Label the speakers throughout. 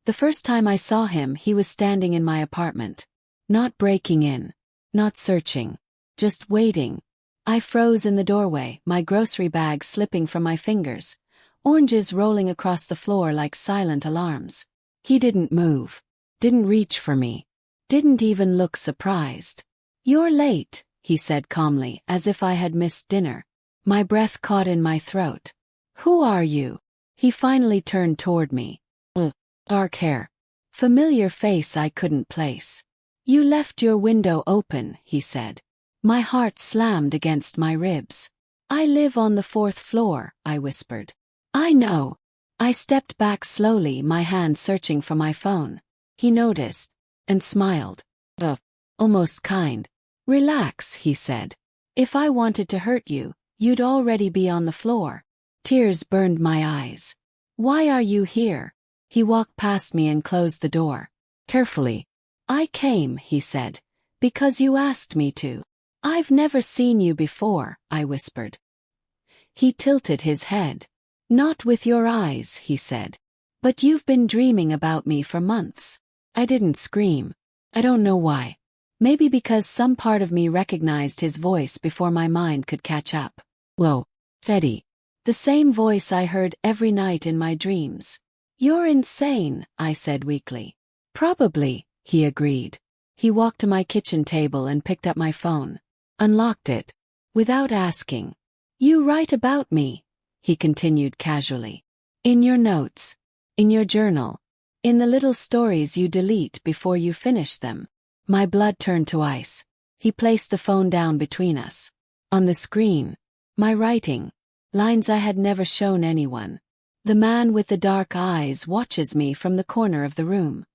Speaker 1: The first time I saw him, he was standing in my apartment. Not breaking in. Not searching. Just waiting. I froze in the doorway, my grocery bag slipping from my fingers. Oranges rolling across the floor like silent alarms. He didn't move. Didn't reach for me. Didn't even look surprised. "You're late," he said calmly, as if I had missed dinner. My breath caught in my throat. "Who are you?" He finally turned toward me. Dark hair. Familiar face I couldn't place. "You left your window open," he said. My heart slammed against my ribs. "I live on the 4th floor," I whispered. "I know." I stepped back slowly, my hand searching for my phone. He noticed and smiled. Almost kind. "Relax," he said. "If I wanted to hurt you, you'd already be on the floor." Tears burned my eyes. "Why are you here?" He walked past me and closed the door. Carefully. "I came," he said, "because you asked me to." "I've never seen you before," I whispered. He tilted his head. "Not with your eyes," he said. "But you've been dreaming about me for months." I didn't scream. I don't know why. Maybe because some part of me recognized his voice before my mind could catch up. "Whoa, Teddy." The same voice I heard every night in my dreams. "You're insane," I said weakly. "Probably," he agreed. He walked to my kitchen table and picked up my phone. Unlocked it. Without asking. "You write about me," he continued casually. "In your notes. In your journal. In the little stories you delete before you finish them." My blood turned to ice. He placed the phone down between us. On the screen. My writing. Lines I had never shown anyone. "The man with the dark eyes watches me from the corner of the room.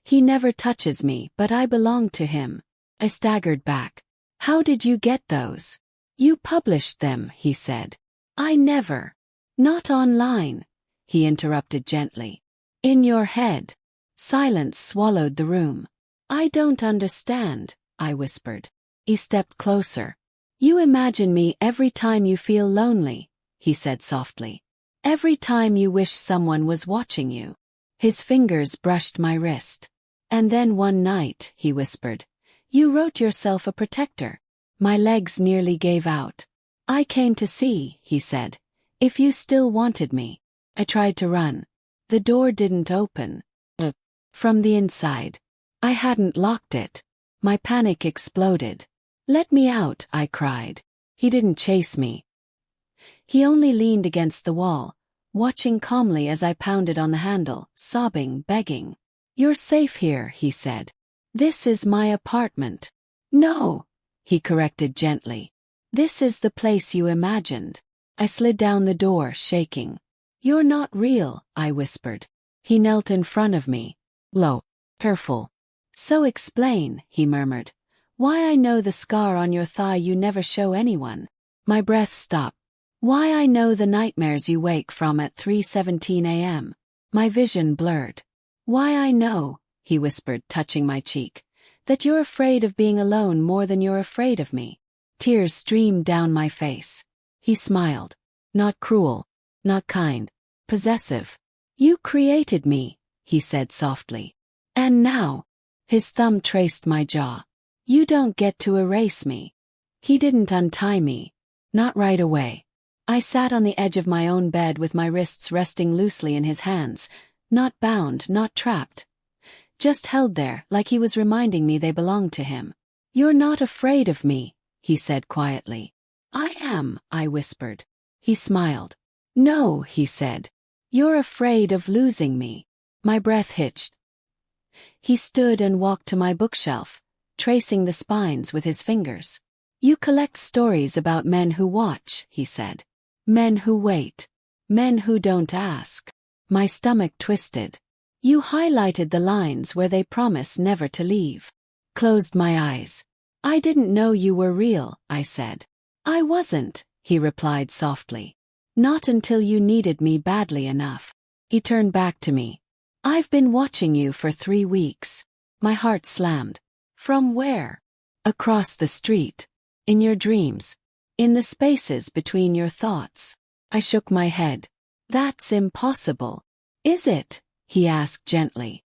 Speaker 1: He never touches me, but I belong to him." I staggered back. "How did you get those?" "You published them," he said. "I never." "Not online," he interrupted gently. "In your head." Silence swallowed the room. "I don't understand," I whispered. He stepped closer. "You imagine me every time you feel lonely," he said softly. "Every time you wish someone was watching you." His fingers brushed my wrist. "And then one night," he whispered, "you wrote yourself a protector." My legs nearly gave out. "I came to see," he said, "if you still wanted me." I tried to run. The door didn't open. From the inside. I hadn't locked it. My panic exploded. "Let me out," I cried. He didn't chase me. He only leaned against the wall, watching calmly as I pounded on the handle, sobbing, begging. "You're safe here," he said. "This is my apartment." "No," he corrected gently. "This is the place you imagined." I slid down the door, shaking. "You're not real," I whispered. He knelt in front of me. "Low. Careful." "So explain," he murmured, "why I know the scar on your thigh you never show anyone." My breath stopped. "Why I know the nightmares you wake from at 3:17 a.m. My vision blurred. "Why I know," he whispered, touching my cheek, "that you're afraid of being alone more than you're afraid of me." Tears streamed down my face. He smiled. "Not cruel. Not kind. Possessive. You created me," he said softly. "And now," his thumb traced my jaw, "you don't get to erase me." He didn't untie me. Not right away. I sat on the edge of my own bed with my wrists resting loosely in his hands, not bound, not trapped. Just held there, like he was reminding me they belonged to him. "You're not afraid of me," he said quietly. "I am," I whispered. He smiled. "No," he said. "You're afraid of losing me." My breath hitched. He stood and walked to my bookshelf, tracing the spines with his fingers. "You collect stories about men who watch," he said. "Men who wait. Men who don't ask." My stomach twisted. "You highlighted the lines where they promise never to leave." Closed my eyes. "I didn't know you were real," I said. "I wasn't," he replied softly. "Not until you needed me badly enough." He turned back to me. "I've been watching you for 3 weeks." My heart slammed. "From where?" "Across the street. In your dreams. In the spaces between your thoughts." I shook my head. "That's impossible." "Is it?" he asked gently.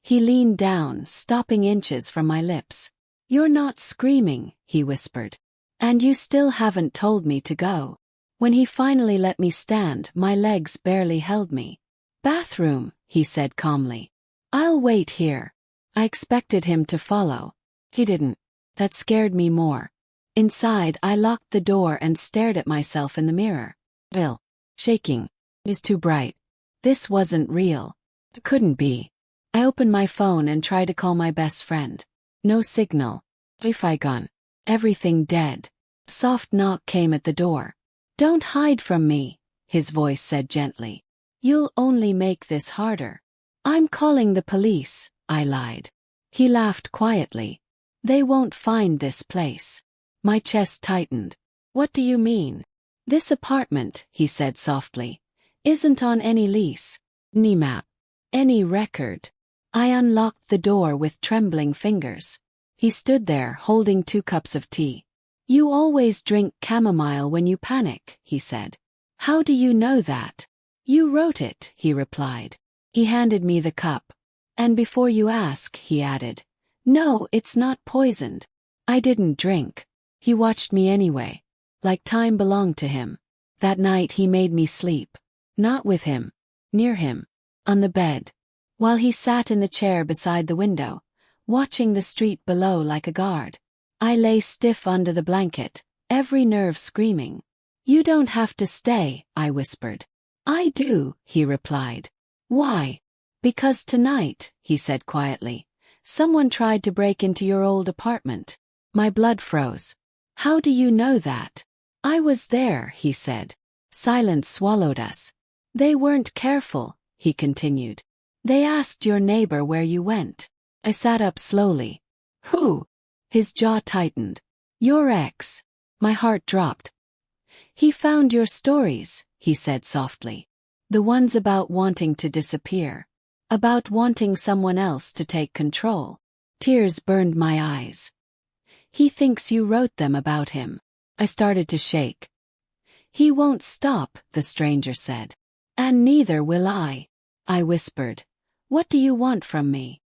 Speaker 1: He leaned down, stopping inches from my lips. You're not screaming, he whispered. And you still haven't told me to go. When he finally let me stand, my legs barely held me. Bathroom, he said calmly. I'll wait here. I expected him to follow. He didn't. That scared me more. Inside, I locked the door and stared at myself in the mirror. Bill. Shaking. It is too bright. This wasn't real. It couldn't be. I opened my phone and tried to call my best friend. No signal. Wi-Fi gone. Everything dead. Soft knock came at the door. Don't hide from me, his voice said gently. You'll only make this harder. I'm calling the police, I lied. He laughed quietly. They won't find this place. My chest tightened. What do you mean? This apartment, he said softly, isn't on any lease, any map, any record. I unlocked the door with trembling fingers. He stood there holding 2 cups of tea. You always drink chamomile when you panic, he said. How do you know that? You wrote it, he replied. He handed me the cup. And before you ask, he added. No, it's not poisoned. I didn't drink. He watched me anyway. Like time belonged to him. That night he made me sleep. Not with him. Near him. On the bed. While he sat in the chair beside the window, watching the street below like a guard. I lay stiff under the blanket, every nerve screaming. You don't have to stay, I whispered. I do, he replied. Why? Because tonight, he said quietly, someone tried to break into your old apartment. My blood froze. How do you know that? I was there, he said. Silence swallowed us. They weren't careful, he continued. They asked your neighbor where you went. I sat up slowly. Who? His jaw tightened. Your ex. My heart dropped. He found your stories, he said softly. The ones about wanting to disappear. About wanting someone else to take control. Tears burned my eyes. He thinks you wrote them about him. I started to shake. He won't stop, the stranger said. And neither will I whispered. What do you want from me?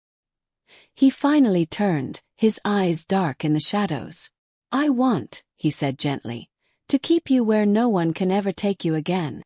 Speaker 1: He finally turned, his eyes dark in the shadows. I want, he said gently, to keep you where no one can ever take you again.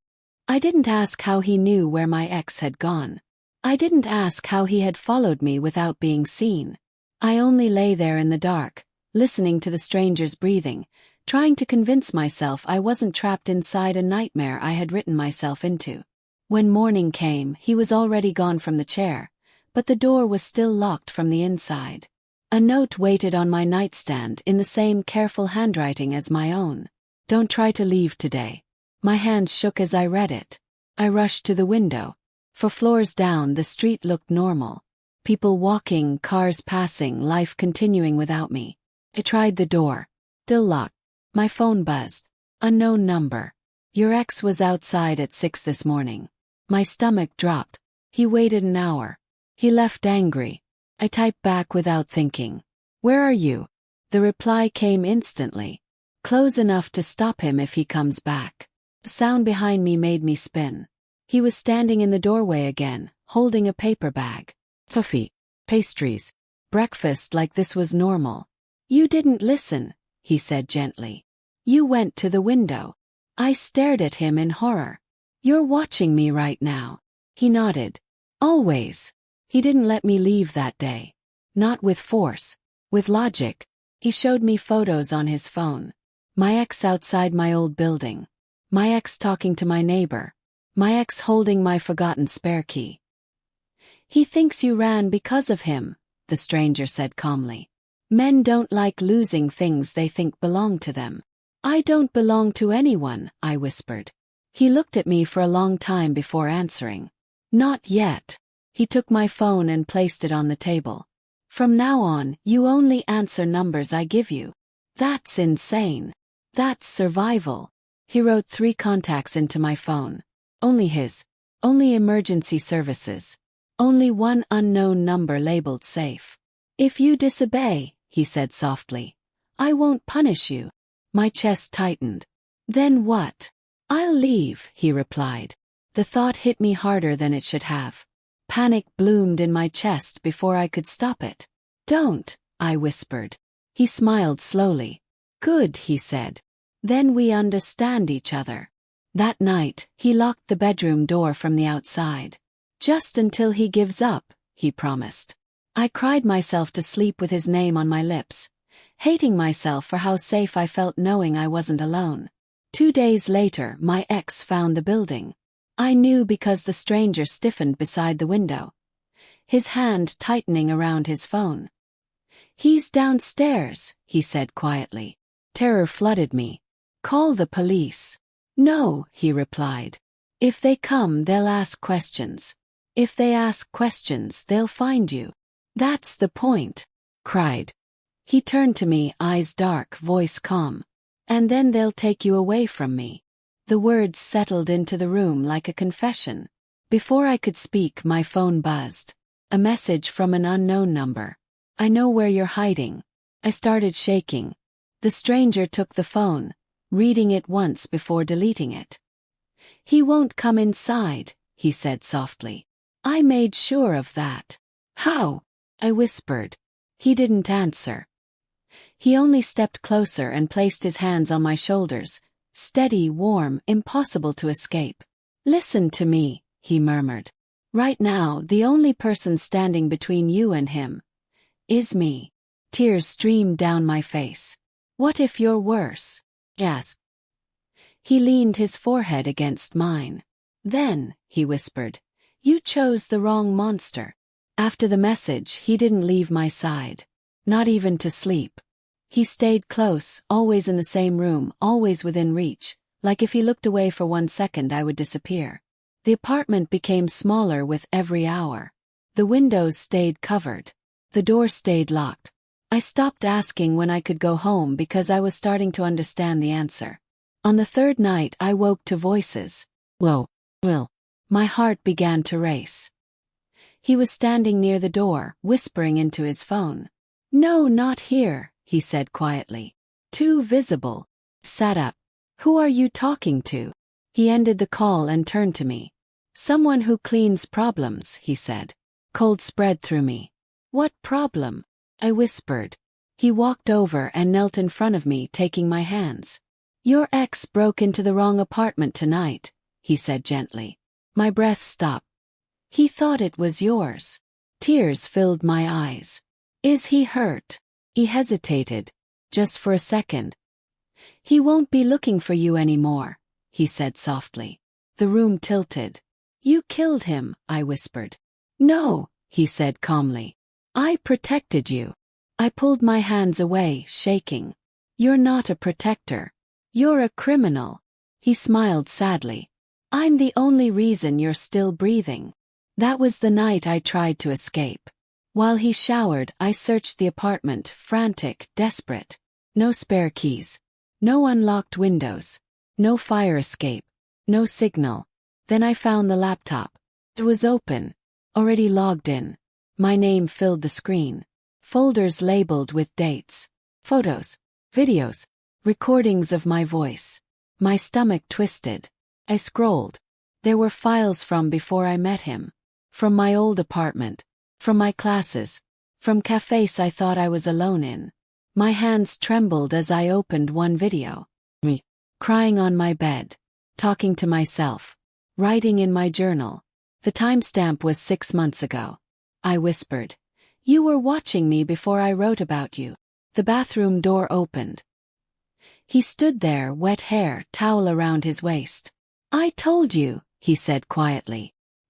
Speaker 1: I didn't ask how he knew where my ex had gone. I didn't ask how he had followed me without being seen. I only lay there in the dark, listening to the stranger's breathing, trying to convince myself I wasn't trapped inside a nightmare I had written myself into. When morning came, he was already gone from the chair, but the door was still locked from the inside. A note waited on my nightstand in the same careful handwriting as my own. Don't try to leave today. My hands shook as I read it. I rushed to the window. For floors down, the street looked normal. People walking, cars passing, life continuing without me. I tried the door. Still locked. My phone buzzed. Unknown number. Your ex was outside at 6 this morning. My stomach dropped. He waited an hour. He left angry. I typed back without thinking. Where are you? The reply came instantly. Close enough to stop him if he comes back. The sound behind me made me spin. He was standing in the doorway again, holding a paper bag. Coffee, pastries, breakfast like this was normal. You didn't listen, he said gently. You went to the window. I stared at him in horror. You're watching me right now. He nodded. Always. He didn't let me leave that day. Not with force. With logic. He showed me photos on his phone. My ex outside my old building. My ex talking to my neighbor. My ex holding my forgotten spare key. He thinks you ran because of him, the stranger said calmly. Men don't like losing things they think belong to them. I don't belong to anyone, I whispered. He looked at me for a long time before answering. Not yet. He took my phone and placed it on the table. From now on, you only answer numbers I give you. That's insane. That's survival. He wrote 3 contacts into my phone. Only his. Only emergency services. Only 1 unknown number labeled safe. If you disobey, he said softly, I won't punish you. My chest tightened. Then what? I'll leave, he replied. The thought hit me harder than it should have. Panic bloomed in my chest before I could stop it. "Don't," I whispered. He smiled slowly. "Good," he said. "Then we understand each other." That night, he locked the bedroom door from the outside. "Just until he gives up," he promised. I cried myself to sleep with his name on my lips, hating myself for how safe I felt knowing I wasn't alone. 2 days later, my ex found the building. I knew because the stranger stiffened beside the window, his hand tightening around his phone. "He's downstairs," he said quietly. Terror flooded me. "Call the police." "No," he replied. "If they come, they'll ask questions. If they ask questions, they'll find you." "That's the point," cried. He turned to me, eyes dark, voice calm. "And then they'll take you away from me." The words settled into the room like a confession. Before I could speak, my phone buzzed. A message from an unknown number. "I know where you're hiding." I started shaking. The stranger took the phone, reading it once before deleting it. "He won't come inside," he said softly. "I made sure of that." "How?" I whispered. He didn't answer. He only stepped closer and placed his hands on my shoulders, steady, warm, impossible to escape. "Listen to me," he murmured. "Right now, the only person standing between you and him is me." Tears streamed down my face. "What if you're worse?" Yes. He leaned his forehead against mine. "Then," he whispered, "you chose the wrong monster." After the message, he didn't leave my side. Not even to sleep. He stayed close, always in the same room, always within reach, like if he looked away for 1 second I would disappear. The apartment became smaller with every hour. The windows stayed covered. The door stayed locked. I stopped asking when I could go home because I was starting to understand the answer. On the 3rd night I woke to voices. "Whoa, Will." My heart began to race. He was standing near the door, whispering into his phone. "No, not here," he said quietly. "Too visible." Sat up. "Who are you talking to?" He ended the call and turned to me. "Someone who cleans problems," he said. Cold spread through me. "What problem?" I whispered. He walked over and knelt in front of me, taking my hands. "Your ex broke into the wrong apartment tonight," he said gently. My breath stopped. "He thought it was yours." Tears filled my eyes. "Is he hurt?" He hesitated. "Just for a second." "He won't be looking for you anymore," he said softly. The room tilted. "You killed him," I whispered. "No," he said calmly. "I protected you." I pulled my hands away, shaking. "You're not a protector. You're a criminal." He smiled sadly. "I'm the only reason you're still breathing." That was the night I tried to escape. While he showered, I searched the apartment, frantic, desperate. No spare keys. No unlocked windows. No fire escape. No signal. Then I found the laptop. It was open. Already logged in. My name filled the screen. Folders labeled with dates. Photos. Videos. Recordings of my voice. My stomach twisted. I scrolled. There were files from before I met him. From my old apartment. From my classes. From cafes I thought I was alone in. My hands trembled as I opened one video. Me. Crying on my bed. Talking to myself. Writing in my journal. The timestamp was 6 months ago. I whispered. "You were watching me before I wrote about you." The bathroom door opened. He stood there, wet hair, towel around his waist. "I told you," he said quietly.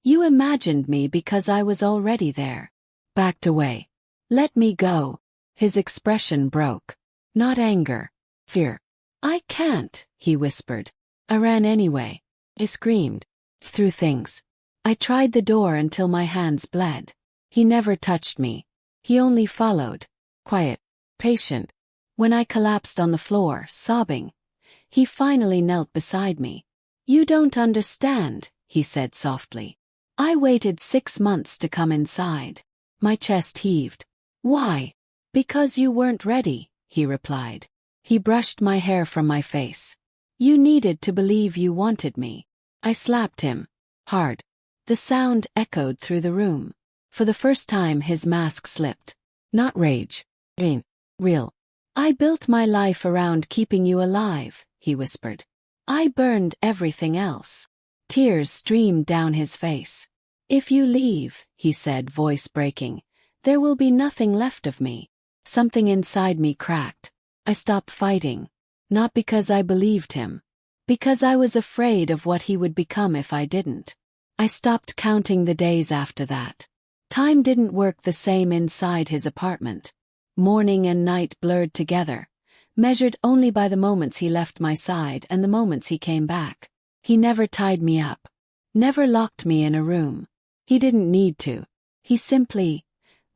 Speaker 1: "You imagined me because I was already there." Backed away. "Let me go." His expression broke. Not anger. Fear. "I can't," he whispered. I ran anyway. I screamed. Through things. I tried the door until my hands bled. He never touched me. He only followed. Quiet. Patient. When I collapsed on the floor, sobbing, he finally knelt beside me. "You don't understand," he said softly. "I waited 6 months to come inside." My chest heaved. "Why?" "Because you weren't ready," he replied. He brushed my hair from my face. "You needed to believe you wanted me." I slapped him. Hard. The sound echoed through the room. For the first time his mask slipped. Not rage. Real. I built my life around keeping you alive, he whispered. I burned everything else. Tears streamed down his face. If you leave, he said, voice breaking, there will be nothing left of me. Something inside me cracked. I stopped fighting. Not because I believed him. Because I was afraid of what he would become if I didn't. I stopped counting the days after that. Time didn't work the same inside his apartment. Morning and night blurred together, measured only by the moments he left my side and the moments he came back. He never tied me up. Never locked me in a room. He didn't need to. He simply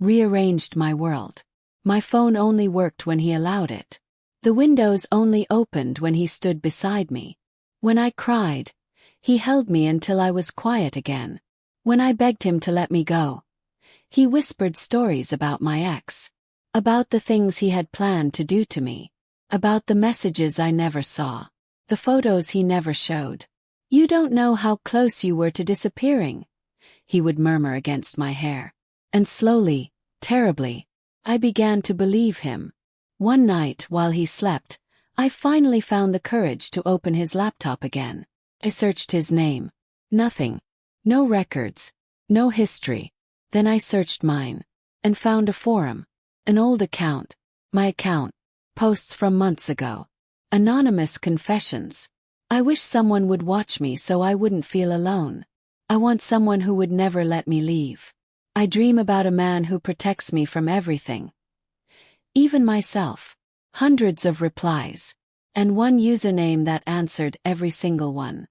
Speaker 1: rearranged my world. My phone only worked when he allowed it. The windows only opened when he stood beside me. When I cried, he held me until I was quiet again. When I begged him to let me go, he whispered stories about my ex. About the things he had planned to do to me. About the messages I never saw. The photos he never showed. You don't know how close you were to disappearing, he would murmur against my hair. And slowly, terribly, I began to believe him. One night while he slept, I finally found the courage to open his laptop again. I searched his name. Nothing. No records. No history. Then I searched mine. And found a forum. An old account. My account. Posts from months ago. Anonymous confessions. I wish someone would watch me so I wouldn't feel alone. I want someone who would never let me leave. I dream about a man who protects me from everything. Even myself. Hundreds of replies. And one username that answered every single one.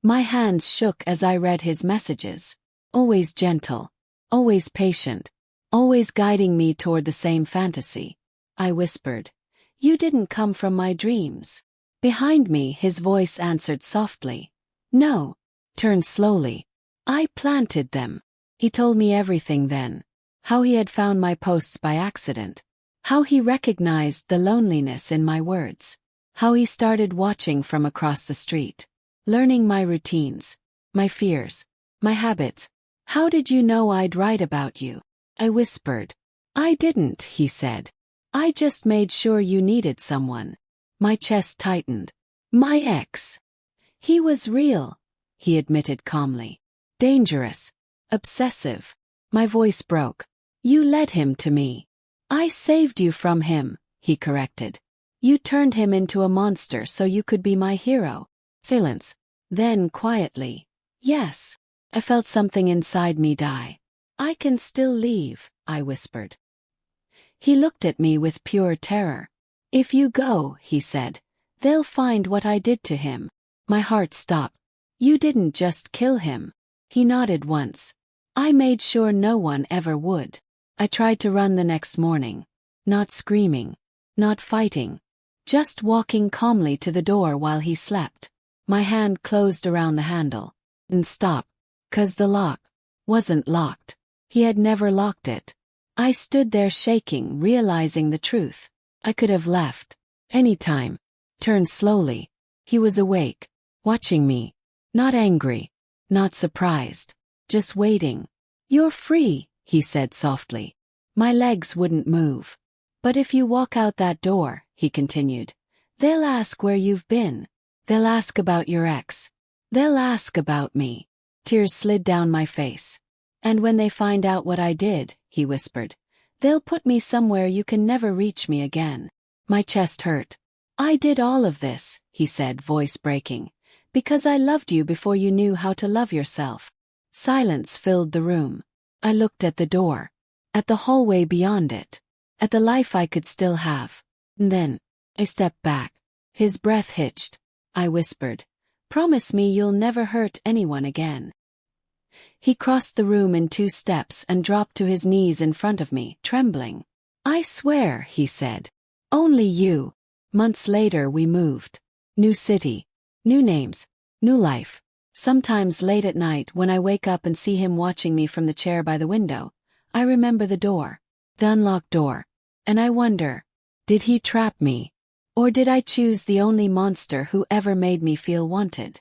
Speaker 1: My hands shook as I read his messages. Always gentle. Always patient. Always guiding me toward the same fantasy. I whispered, "You didn't come from my dreams." Behind me his voice answered softly, "No." Turned slowly. "I planted them." He told me everything then. How he had found my posts by accident. How he recognized the loneliness in my words. How he started watching from across the street. Learning my routines. My fears. My habits. "How did you know I'd write about you?" I whispered. "I didn't," he said. "I just made sure you needed someone." My chest tightened. My ex. He was real, he admitted calmly. Dangerous. Obsessive. My voice broke. "You led him to me." "I saved you from him," he corrected. "You turned him into a monster so you could be my hero." Silence. Then quietly, "Yes." I felt something inside me die. "I can still leave," I whispered. He looked at me with pure terror. "If you go," he said, "they'll find what I did to him." My heart stopped. "You didn't just kill him." He nodded once. "I made sure no one ever would." I tried to run the next morning. Not screaming. Not fighting. Just walking calmly to the door while he slept. My hand closed around the handle. And stopped. 'Cause the lock wasn't locked. He had never locked it. I stood there shaking, realizing the truth. I could have left. Anytime. Turned slowly. He was awake. Watching me. Not angry. Not surprised. Just waiting. "You're free," he said softly. My legs wouldn't move. "But if you walk out that door," he continued, "they'll ask where you've been. They'll ask about your ex. They'll ask about me." Tears slid down my face. "And when they find out what I did," he whispered, "they'll put me somewhere you can never reach me again." My chest hurt. "I did all of this," he said, voice breaking, "because I loved you before you knew how to love yourself." Silence filled the room. I looked at the door. At the hallway beyond it. At the life I could still have. And then, I stepped back. His breath hitched. I whispered, "Promise me you'll never hurt anyone again." He crossed the room in 2 steps and dropped to his knees in front of me, trembling. "I swear," he said. "Only you." Months later we moved. New city. New names. New life. Sometimes late at night when I wake up and see him watching me from the chair by the window, I remember the door. The unlocked door. And I wonder, did he trap me? Or did I choose the only monster who ever made me feel wanted?